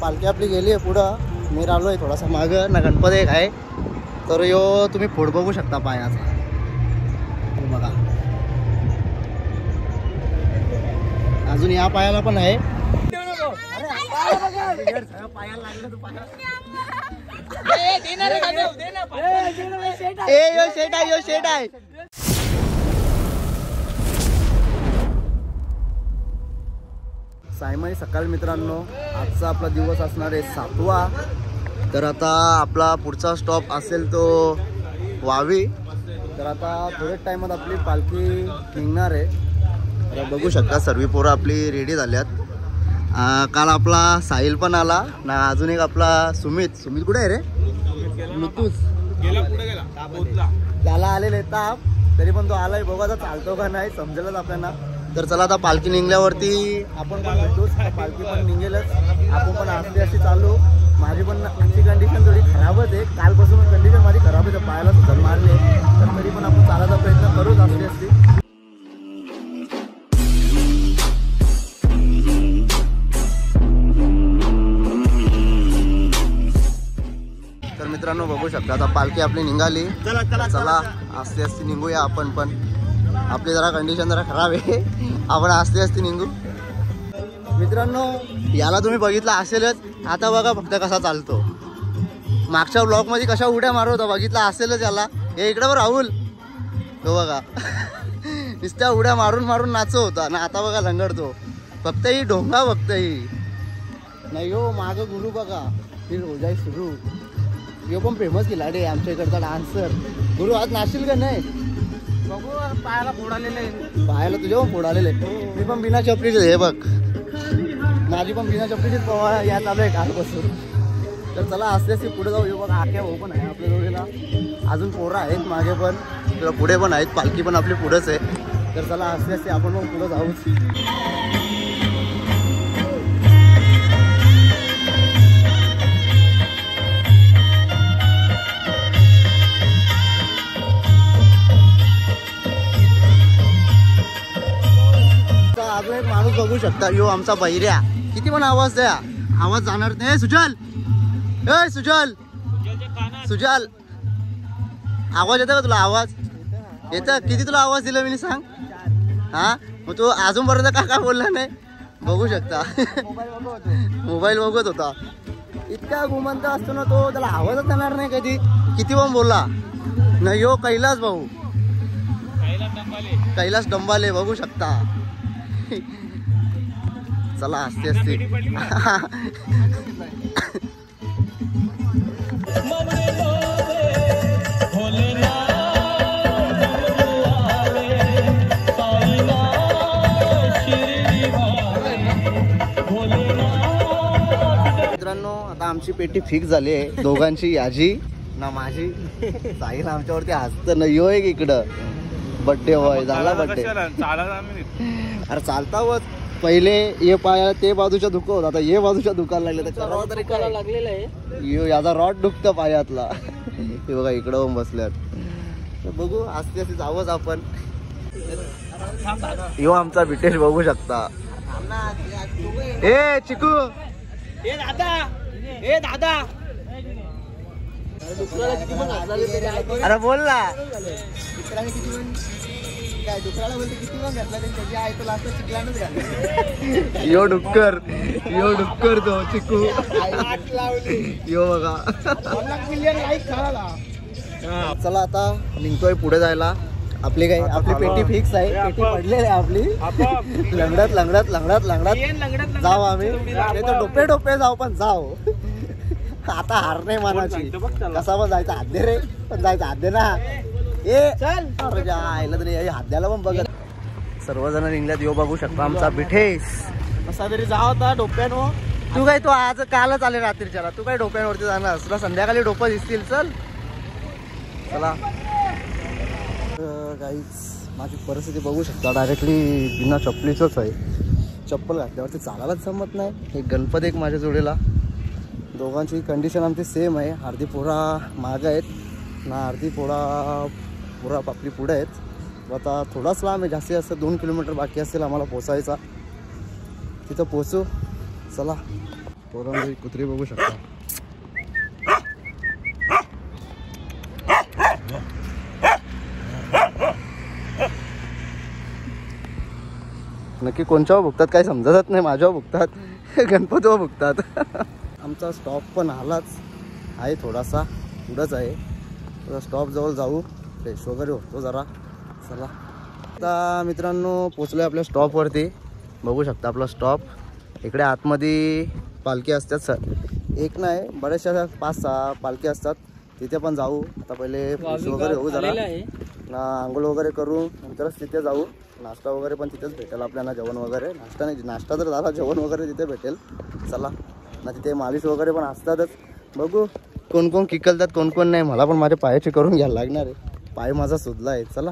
पालखी आपली गेली आहे पुढं, मी राहिलो आहे थोडासा मागं ना. गणपती एक आहे तर यो तुम्ही फोड बघू शकता पायाचा, बघा. अजून या पायाला पण आहे. शेट आहे. सायमाई सकाळ मित्रांनो, आजचा आपला दिवस असणार आहे 7वा. तर आता आपला पुढचा स्टॉप असेल तो वावी. तर आता थोड्याच टायमात आपली पालखी निघणार आहे. तर बघू शकता सर्व पोरं आपली रेडी झाल्यात. काल आपला साहिल पण आला ना, अजून एक आपला सुमित कुठे आहे रे? मितूस त्याला आलेले ताप, तरी पण तो आलाय. बघा आता चालतो का नाही समजेलच आपल्याला. तर चला आता पालखी निघल्यावरती आपण पण भेटूच. पालखी पण निघेलच, आपण पण अशी चालू. माझी पण आजची कंडिशन थोडी खराबच आहे, कालपासून कंडिशन माझी खराब आहे. पायाला सुद्धा मारले, तर तरी पण आपण चालायचा प्रयत्न करूच असली. तर मित्रांनो बघू शकता आता पालखी आपली निघाली. चला असते निघूया आपण पण. आपली जरा कंडिशन जरा खराब आहे, आपण असते निघू. मित्रांनो याला तुम्ही बघितलं असेलच. आता बघा फक्त कसा चालतो. मागच्या ब्लॉग मध्ये कशा उड्या मारत होता बघितला असेलच याला. हे इकडे बघ राहुल, तो बघा नुसत्या उड्या मारून मारून नाचो होता ना. आता बघा लंगडतो. फक्त ही ढोंगा फक्त ही नाही हो. माग गुरु बघा, ही रोजाई सुरू. यो पण फेमस खिलाडी आहे आमच्या इकडचा डान्सर. गुरु आज नाचशील का नाही? बघू, पायाला फोड आलेले. पायाला तुझ्या पण फोड आलेले. मी पण बिना चपलीचे, हे बघ माझी पण बिना चपलीचीच पवा या चालू आहे कालपासून. तर चला असल्यास पुढे जाऊ. हे बघ आख्या भाऊ पण आहे आपल्या जोडीला, अजून पोरं आहेत मागे पण, तर पुढे पण आहेत. पालखी पण आपली पुढेच आहे. तर चला असल्यास आपण पण पुढे जाऊच. अजून एक माणूस बघू शकता, यो आमचा बैऱ्या. किती पण आवाज द्या, आवाज जाणार नाही. सुजल, ए सुजल आवाज येतो का तुला? आवाज येतं? किती तुला आवाज दिला मी सांग. हा मग तू अजूनपर्यंत का बोलला नाही? बघू शकता मोबाईल बघत होता. इतका गुमंत असतो ना तो, त्याला आवाजच येणार नाही कधी. किती पण बोलला नाही. यो कैलास भाऊ, कैलास डंबाले बघू शकता. चला असते मित्रांनो. आता आमची पेटी फिक्स झाली आहे दोघांची, याची ना माझी. साहिल आमच्यावरती हसतं. नाही यो एक इकडं बड्डे होय झाला. बड्डे अरे चालता व पहिले ये पाया ते बाजूच्या दुखत होता, आता ये बाजूच्या दुखायला लागले. तर लागलेला आहे याचा रॉड दुखतं पायातला. हे बघा इकडं पण बसल्यात. तर बघू असते असे जावंच आपण. यो आमचा बिटेश बघू शकता. ए चिकू, ए दादा अरे बोल ना. यो डुक्कर तो चिकू. यो बघा. चला आता निघतोय पुढे जायला. आपली पेटी फिक्स आहे. पेटी पडलेली आहे आपली. लंगडत जाऊ आम्ही. डोपे जाऊ, पण जाऊ. आता हार नाही मानाची. कसा पण जायचा हात दे रे, पण जायचा हात दे ना. ए चल आयला तरी हाद्याला पण बघत. सर्वजण निघल्यात. यो बघू शकता आमचा बिठेस असा तरी जा होता डोप्यानो. तू काय तो आज कालच आले रात्रीच्याला. तू काय डोप्यांवरती जाणार? तुला संध्याकाळी डोपं दिसतील. चल चला. गाईज माझी परिस्थिती बघू शकता. डायरेक्टली बिना चपलीचंच आहे. चप्पल घातल्यावरती चालायलाच जमत नाही. एक गणपती एक माझ्या जोडीला. दोघांची कंडिशन आमची सेम आहे. अर्धी पोरा मागं आहेत ना, अर्धी पोरा आपली पुढे आहेत. आता थोडाच लांब आहे, जास्तीत जास्त 2 किलोमीटर बाकी असेल आम्हाला पोचायचा. तिथं पोचू. चला पोरांची कुत्री बघू शकता. नक्की कोणच्यावर भुकतात काही समजतच नाही. माझ्यावर भुकतात, गणपतीवर भुकतात. आमचा स्टॉप पण आलाच आहे, थोडासा पुढंच आहे. स्टॉप जवळ जाऊ, फ्रेश वगैरे होतो जरा. चला आता मित्रांनो पोचलो आपल्या स्टॉपवरती. बघू शकता आपला स्टॉप. इकडे आतमध्ये पालखी असतात सर, एक नाही बऱ्याचशा 5-6 पालखी असतात. तिथे पण जाऊ. आता पहिले फ्रेश वगैरे होऊ जरा, आंघोळ वगैरे करू, नंतरच तिथे जाऊ. नाश्ता वगैरे पण तिथेच भेटेल आपल्याला, जेवण वगैरे. नाश्ता नाही, नाश्ता तर झाला, जेवण वगैरे तिथे भेटेल. चला ना, तिथे मालिश वगैरे पण असतातच. बघू कोण कोण किकलतात कोण कोण नाही. मला पण माझ्या पायाची करून घ्यायला लागणार आहे, पाय माझा सुजला आहे. चला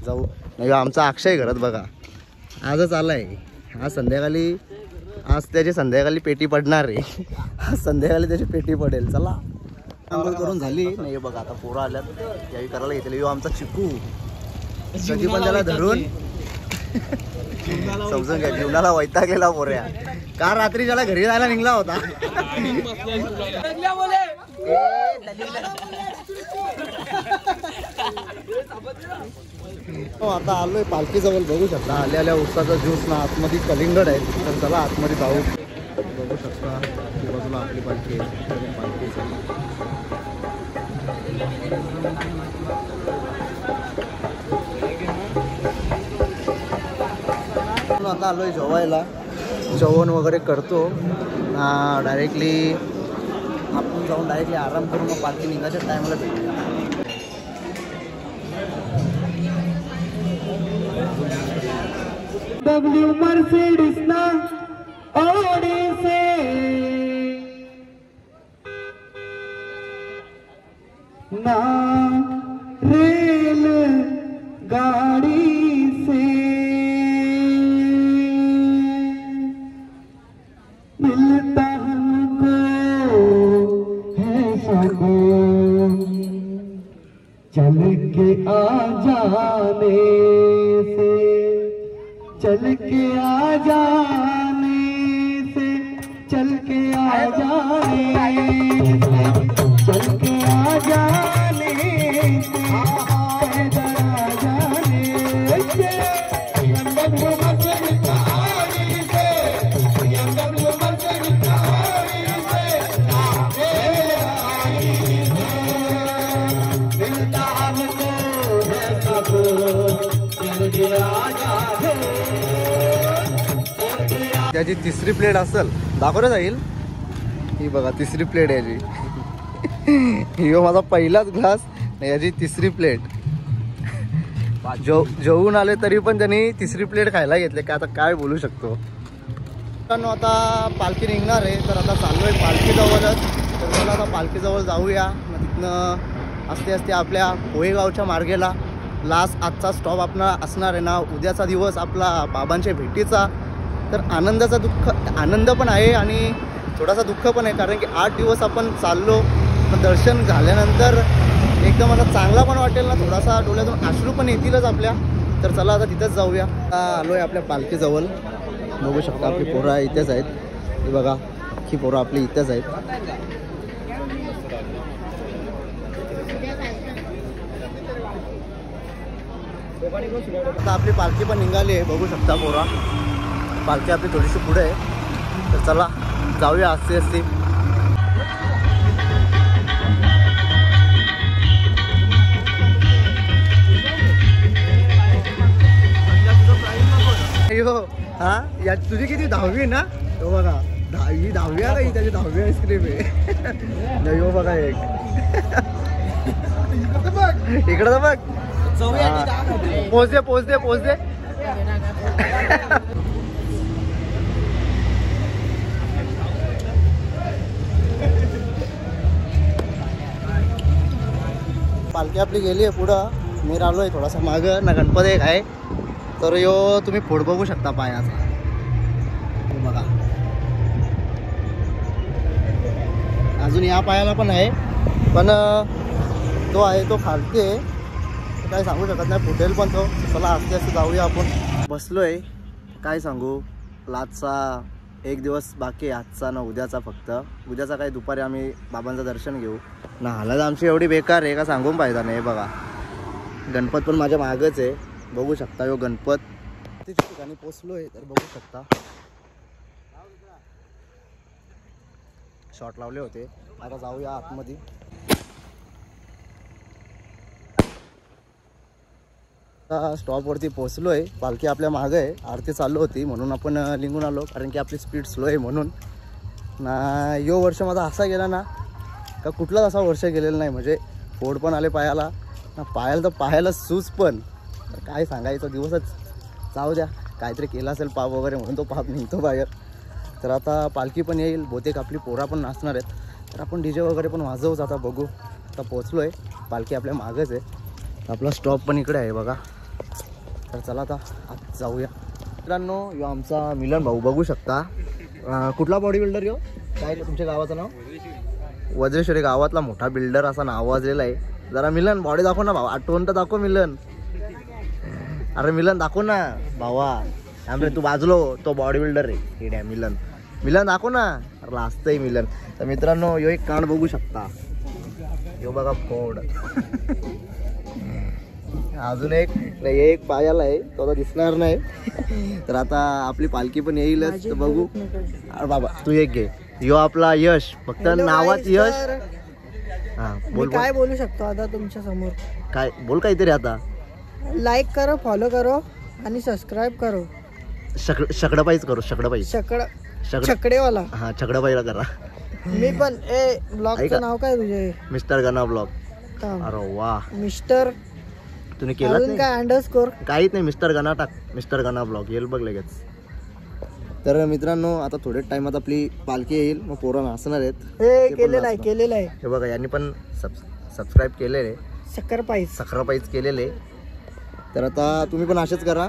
जाऊ. नाही आमचा अक्षय घरात बघा आजच आला आहे. आज संध्याकाळी, आज त्याची संध्याकाळी पेटी पडणार आहे. आज संध्याकाळी त्याची पेटी पडेल. चला आंघोळ करून झाली नाही बघा. आता पोरं आल्यात यावी करायला घेतली. आमचा चिकू कधी पण त्याला धरून समजून घ्या, जीवनाला वैतागलेला पोऱ्या. का रात्री त्याला घरी जायला निघला होता. आता आलोय पालखी जवळ. बघू शकता आल्या आल्या उसाचा ज्यूस ना आतमध्ये कलिंगड आहे. तर चला आतमध्ये जाऊ. बघू शकता की बाजूला आपली पालखी आहे. आता आलोय जेवायला. जेवण वगैरे करतो डायरेक्टली आपण जाऊन डायरेक्टली आराम करून मग पालखी निघायच्या टायमाला भेटूया. W Mercedes na Odyssey ना रेल गाड़ी से मिलता हमको है सुकून चल के आ जाने से, चल के आ जाने से, चल के आ जाने से, चल के आ जाने से, पैदल आ जाने से, BMW Mercedes गाड़ी से, BMW Mercedes गाड़ी से, रेलगाड़ी से मिलता हमको है सुकून चल के आ जाने. त्याची तिसरी प्लेट असेल, दाखवलं जाईल. ही बघा तिसरी प्लेट याची. ही माझा पहिलाच ग्लास, याची तिसरी प्लेट. जेवून आले तरी पण त्यांनी तिसरी प्लेट खायला घेतले. का आता काय बोलू शकतो. आता पालखी निघणार आहे, तर आता चाललोय पालखीजवळच. तर चला आता पालखीजवळ जाऊया. मग तिथनं असते असते आपल्या कोळेगावच्या मार्गेला लास्ट आजचा स्टॉप आपला असणार आहे ना. उद्याचा दिवस आपला बाबांच्या भेटीचा. तर आनंद पण आहे आणि थोडासा दुःख पण आहे, कारण की 8 दिवस आपण चाललो. पण दर्शन झाल्यानंतर एकदम आता चांगला पण वाटेल ना, थोडासा डोळ्यातून अश्रू पण येतीलच आपल्या. तर चला आता तिथंच जाऊया. आता आलो आहे आपल्या पालखीजवळ. बघू शकता आपली पोरं इथेच आहेत. हे बघा अख्खी पोरं आपली इथेच आहेत. आता आपली पालखी पण निघाली आहे. बघू शकता पोरा, पालखी आपली थोडीशी पुढे आहे. तर चला जाऊया असते असते. हा या तुझी किती 10वी ना. तो बघा ही 10वी आहे का, त्याची 10वी आईस्क्रीम आहे. नाही हो बघा एक इकडं तर बघ. पोचते पोचते पोचते. पालखी आपली गेली आहे पुढं. मी राहिलो आहे थोडासा मागं ना. गणपती एक आहे. तर यो तुम्ही फोड बघू शकता पायाचा. बघा अजून या पायाला पण आहे, पण तो आहे तो खालती आहे. काय सांगू शकत नाही, फुटेल पण तो. चला आस्ते आस्ते जाऊया आपण. बसलोय काय सांगू. लाजचा एक दिवस बाकी आहे आजचा ना उद्याचा. फक्त उद्याचा काही दुपारी आम्ही बाबांचं दर्शन घेऊ ना. हालत आमची एवढी बेकार आहे का सांगून पाहिजे नाही. बघा गणपत पण माझ्या मागच आहे, बघू शकता. यो गणपत तिच्या ठिकाणी पोचलो आहे तर बघू शकता. शॉट लावले होते, आता जाऊया आतमध्ये. स्टॉपवरती पोचलो आहे, पालखी आपल्या मागं आहे. आरती चालू होती म्हणून आपण निघून आलो, कारण की आपली स्पीड स्लो आहे म्हणून ना. यो वर्ष माझा असा गेला ना का कुठलाच असा वर्ष गेलेला नाही. म्हणजे फोड पण आले पायाला ना, पायाला तर पायाला सूज पण. काय सांगायचं, दिवसच जाऊ द्या. काहीतरी केलं असेल पाप वगैरे म्हणून तो पाप निघतो बाहेर. तर आता पालखी पण येईल, बहुतेक आपली पोरा पण नाचणार आहेत. तर आपण DJ वगैरे पण वाजवूच. आता बघू. आता पोचलो आहे, पालखी आपल्या मागच आहे. आपला स्टॉप पण इकडे आहे बघा. तर चला आता आत जाऊया. मित्रांनो यो आमचा मिलन भाऊ बघू शकता. कुठला बॉडी बिल्डर यो, काय तुमच्या गावाचं नाव? वज्रेश्वरी गावातला मोठा बिल्डर असा नाव वाजलेला आहे. जरा मिलन बॉडी दाखव ना भाऊ, आठवण तर दाखव मिलन. अरे मिलन दाखव ना भावा. त्यामुळे तू बाजलो, तो बॉडी बिल्डर आहे हे मिलन. मिलन दाखव ना, लाजतंय मिलन. तर मित्रांनो यो एक कान बघू शकता. यो बघा फोड. अजून एक पायाला आहे, तो आता दिसणार नाही. तर आता आपली पालखी पण येईलच, तर बघू. अरे बाबा तू एक घे. यो आपला यश, फक्त नावात यश. हा बोल. काय बोलू शकतो आता तुमच्या समोर? काय बोल काहीतरी आता. लाईक करो, फॉलो करो आणि सबस्क्राईब करो. शकडबाईच करू, शकडबाईच. छकडेवाला. हा छकडबाईला करा. मी पण ब्लॉगचं नाव काय तुझे? मिस्टर गणा ब्लॉग. अरे वा मिस्टर. तुम्ही केलं अजून काय अंडरस्कोर? काहीच नाही, मिस्टर गणा टाक, मिस्टर गणा ब्लॉग येईल बघ लगेच. तर मित्रांनो आता थोड्याच टाइमात आपली पालखी येईल, मग पोरं नाचणार आहेत. केलेलं आहे. हे बघा यांनी पण सबस्क्राईब केलेले, सक्रापाईच केलेले. तर आता तुम्ही पण असेच करा.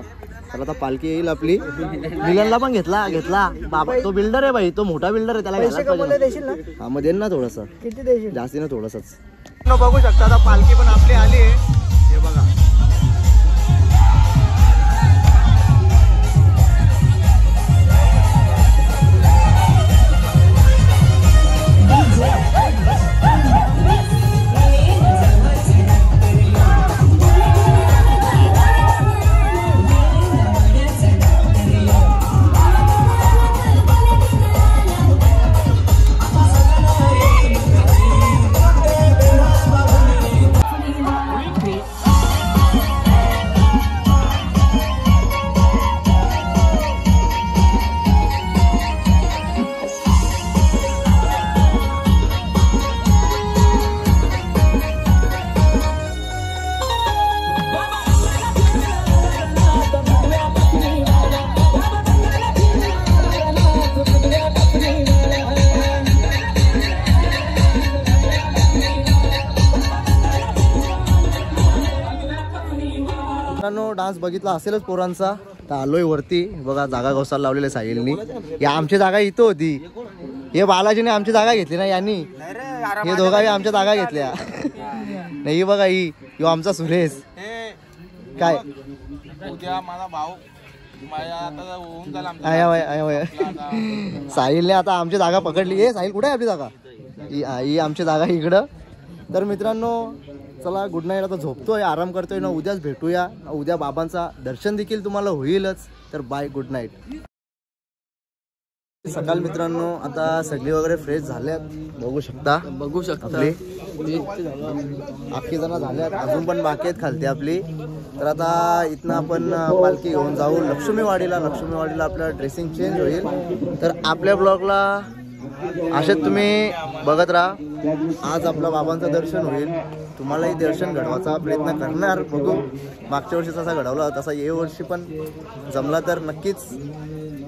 तर आता पालखी येईल आपली. मिलनला पण घेतला बाबा, तो बिल्डर आहे भाई, तो मोठा बिल्डर आहे, त्याला घ्यायला देशील ना? हा मग देईन ना थोडंसं. किती देशील? जास्ती ना थोडंसंच. बघू शकता आता पालखी पण आपली आली आहे. हे बघा डान्स बघितला असेलच पोरांचा. तर आलोय वरती बघा, जागा गवसाला लावलेल्या साहिलनी. या आमची जागा इथं होती, हे बालाजीने आमची जागा घेतली ना यांनी. हे दोघांनी आमच्या जागा घेतल्या नाही. बघा ही यो आमचा सुरेश. काय माझा भाऊ साहिलने आता आमची जागा पकडली. हे साहिल कुठे आहे आपली जागा? ही आमची जागा इकडं. तर मित्रांनो चला गुड नाईट. आता झोपतोय, आराम करतोय ना. उद्याच भेटूया. उद्या बाबांचा दर्शन देखील तुम्हाला होईलच. तर बाय, गुड नाईट. सकाळ मित्रांनो आता सगळी वगैरे फ्रेश झाल्यात, बघू शकता आपली अख्खी जण झाल्यात, अजून पण बाकी आहेत खालती आपली. तर आता इथनं आपण पालखी घेऊन जाऊ लक्ष्मीवाडीला. आपलं ड्रेसिंग चेंज होईल. तर आपल्या ब्लॉगला असेच तुम्ही बघत राहा. आज आपल्या बाबांचं दर्शन होईल, तुम्हालाही दर्शन घडवायचा प्रयत्न करणार. बघू मागच्या वर्षी जसा घडवला तसा या वर्षी पण जमला तर नक्कीच.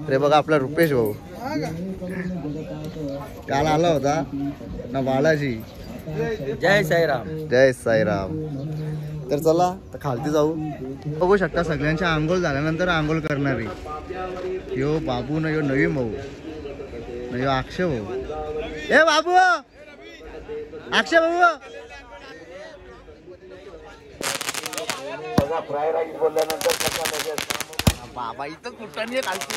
रे बघा आपला रुपेश भाऊ काल आला होता ना, बालाजी. जय साईराम. जय साईराम. तर चला खालती जाऊ. बघू शकता सगळ्यांच्या आंघोळ झाल्यानंतर आंघोळ करणारी यो बाबू न यो नवीन भाऊ न यो अक्षय भाऊ. ए बाबू, अक्षय भाऊ. बाबा इथं कुठं नाही खालती.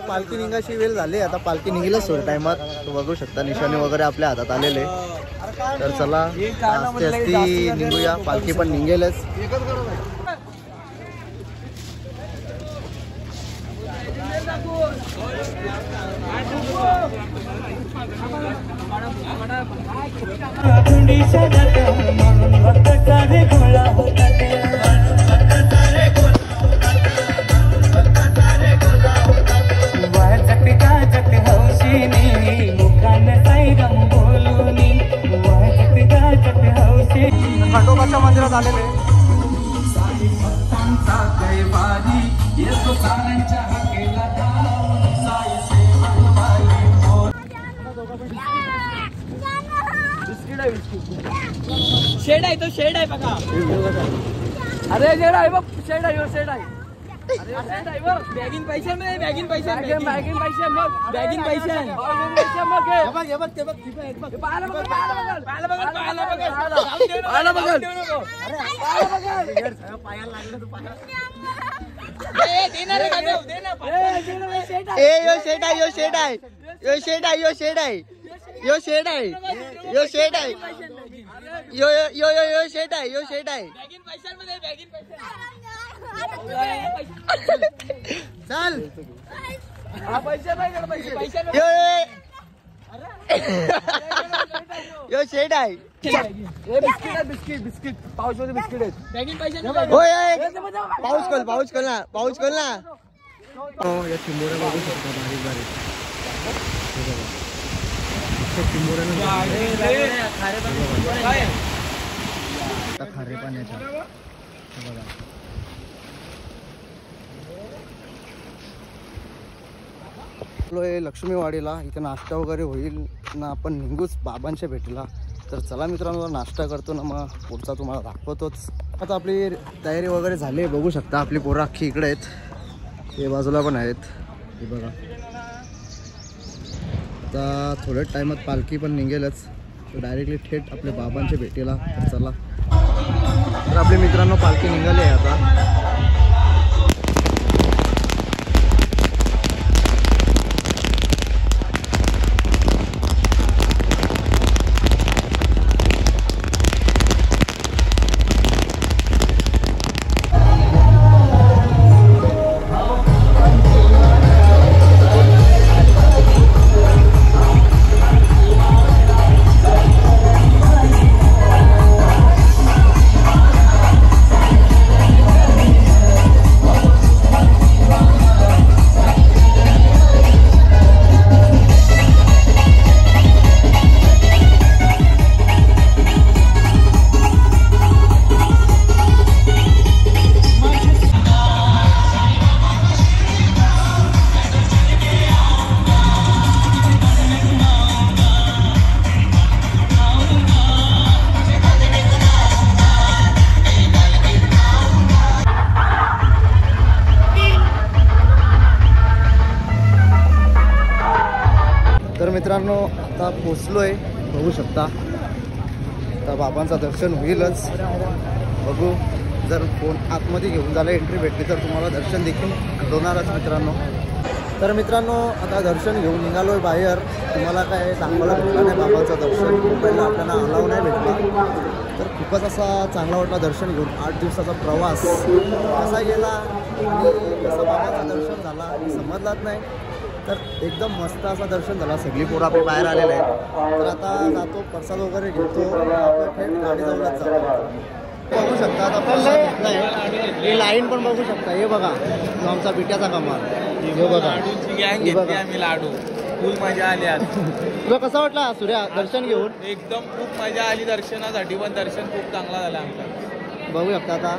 पालखी निघायची वेळ झाली, आता पालखी निघेलच थोड्या टायमात. तो बघू शकता निशाणी वगैरे आपल्या हातात आलेले. तर चला आस्ते आस्ते निघूया, पालखी पण निघेलच. खंडोबाच्या मंदिरात आलेले. शेड आहे तो, शेड आहे बघा. अरे शेड आहे बघ, शेड आहे, शेड आहे. बॅगिन पैसे नाही, बॅगिन पैसे, बॅगिन पैसे मग, बॅगिन पैसे मग हे बघ ते बघ, पाहायला बघ, पाहायला बघ, पाहायला बघ, पाहायला बघ, पायाला लागलं तू पायाला. ए यो शेट आहे, यो शेट आहे, यो शेट आहे, यो शेट आहे, यो शेट आहे, यो शेट आहे, यो यो यो यो शेट आहे, यो शेट आहे. चल यो यो शेट आहे. बिस्किट बिस्किट पाऊस मध्ये बिस्किट आहेत. पाऊस खोल, पाऊस खोल ना, पाऊस खोल ना. या चिंबोऱ्या बघू शकता, बारीक बारीक खारे पाण्याच्या. लक्ष्मीवाडीला इथे नाश्ता वगैरे होईल ना, आपण निघूच बाबांच्या भेटीला. तर चला मित्रांनो, नाश्ता करतो ना, मग पुढचा तुम्हाला दाखवतोच. आता आपली तयारी वगैरे झाली, बघू शकता आपली पोरं अख्खी इकडे आहेत, हे बाजूला पण आहेत, हे बघा. आता थोड्याच टायमात पालखी पण निघेलच, डायरेक्टली थेट आपल्या बाबांच्या भेटीला. तर चला, तर आपले मित्रांनो पालखी निघाली आहे आता. तर मित्रांनो आता पोचलोय, बघू शकता. आता बाबांचं दर्शन होईलच, बघू. जर फोन आतमध्ये घेऊन जायला एंट्री भेटली तर तुम्हाला दर्शन देखील घडवणारच मित्रांनो. तर मित्रांनो आता दर्शन घेऊन निघालोय बाहेर. तुम्हाला काय दाखवायला भेटलं नाही बाबांचं दर्शन, पहिला आपल्याला अलाव नाही भेटला. तर खूपच असा चांगला वाटला दर्शन घेऊन. 8 दिवसाचा प्रवास कसा गेला आणि कसं बाबांचं दर्शन झाला समजलाच नाही. तर एकदम मस्त असं दर्शन झाला. सगळी पोरं आपली बाहेर आलेले आहेत. तर आता जातो, प्रसाद वगैरे घेतो, आपल्या थेट गाडी जाऊनच जातो. बघू शकता आता प्रसाद घेतलाय. ही लाईन पण बघू शकता, हे बघा जो आमचा बिट्याचा कमाल, हे बघा. लाडू फुल मजा आली आज. तुला कसा वाटला सूर्या दर्शन घेऊन? एकदम खूप मजा आली दर्शनासाठी, पण दर्शन खूप चांगला झाला आमचा. बघू शकता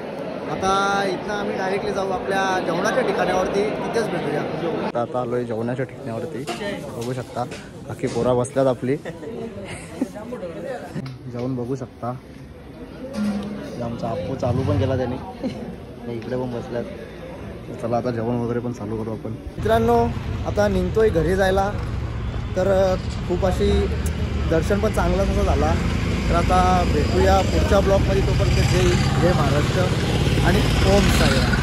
आता इथनं आम्ही डायरेक्टली जाऊ आपल्या जेवणाच्या ठिकाणावरती, तिथेच भेटूया. आता आलोय जेवणाच्या ठिकाणावरती, बघू शकता अख्खी पोरा बसल्यात आपली. जाऊन बघू शकता आमचा आप्पू चालू पण केला त्याने, इकडे पण बसल्यात. चला आता जेवण वगैरे पण चालू करू आपण. मित्रांनो आता निघतोय घरी जायला. तर खूप अशी दर्शन पण चांगलं तसं झाला. तर आता भेटूया पुढच्या ब्लॉगमध्ये. तोपर्यंत जय महाराष्ट्र आणि ओम साईराम.